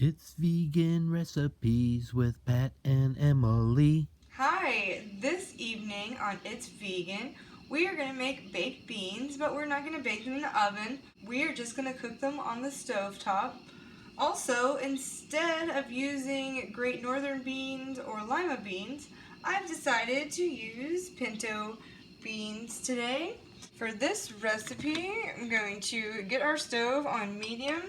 It's vegan recipes with Pat and Emily. Hi, this evening on It's Vegan, we are going to make baked beans, but we're not going to bake them in the oven. We are just going to cook them on the stovetop. Also, instead of using Great Northern beans or lima beans, I've decided to use pinto beans today. For this recipe, I'm going to get our stove on medium.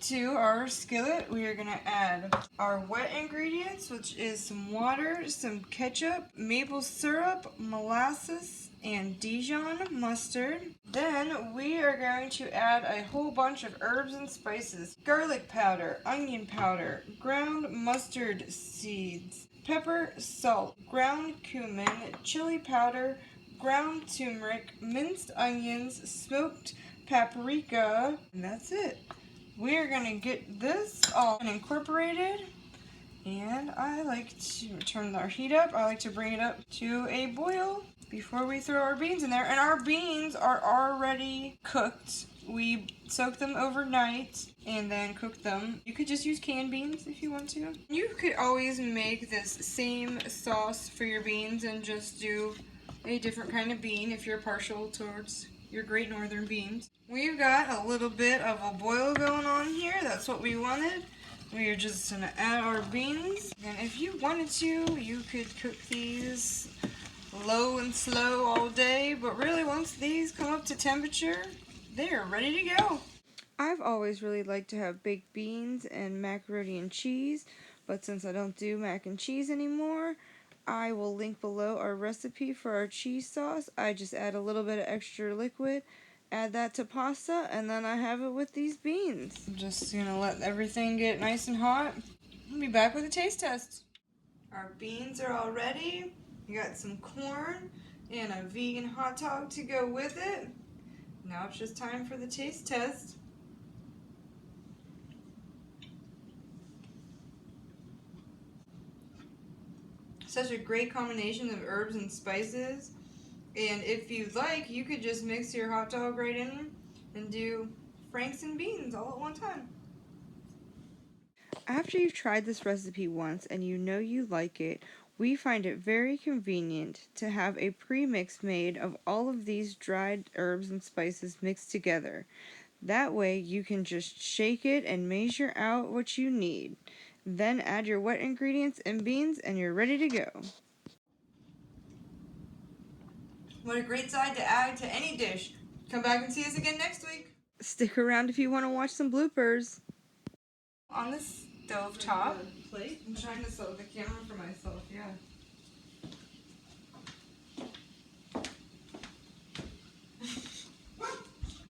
To our skillet, we are going to add our wet ingredients, which is some water, some ketchup, maple syrup, molasses, and Dijon mustard. Then we are going to add a whole bunch of herbs and spices: garlic powder, onion powder, ground mustard seeds, pepper, salt, ground cumin, chili powder, ground turmeric, minced onions, smoked paprika, and that's it. We're gonna get this all incorporated, and I like to turn our heat up. I like to bring it up to a boil before we throw our beans in there. And our beans are already cooked. We soak them overnight and then cook them. You could just use canned beans if you want to. You could always make this same sauce for your beans and just do a different kind of bean if you're partial towards your Great Northern beans. We've got a little bit of a boil going on here. That's what we wanted. We are just going to add our beans. And if you wanted to, you could cook these low and slow all day. But really, once these come up to temperature, they are ready to go. I've always really liked to have baked beans and macaroni and cheese. But since I don't do mac and cheese anymore, I will link below our recipe for our cheese sauce. I just add a little bit of extra liquid, add that to pasta, and then I have it with these beans. I'm just gonna let everything get nice and hot. I'll be back with a taste test. Our beans are all ready. We got some corn and a vegan hot dog to go with it. Now it's just time for the taste test. Such a great combination of herbs and spices. And if you'd like, you could just mix your hot dog right in and do franks and beans all at one time. After you've tried this recipe once and you know you like it, we find it very convenient to have a premix made of all of these dried herbs and spices mixed together. That way you can just shake it and measure out what you need. Then add your wet ingredients and beans and you're ready to go. What a great side to add to any dish. Come back and see us again next week. Stick around if you want to watch some bloopers. On the stove top. I'm trying to set the camera for myself, yeah.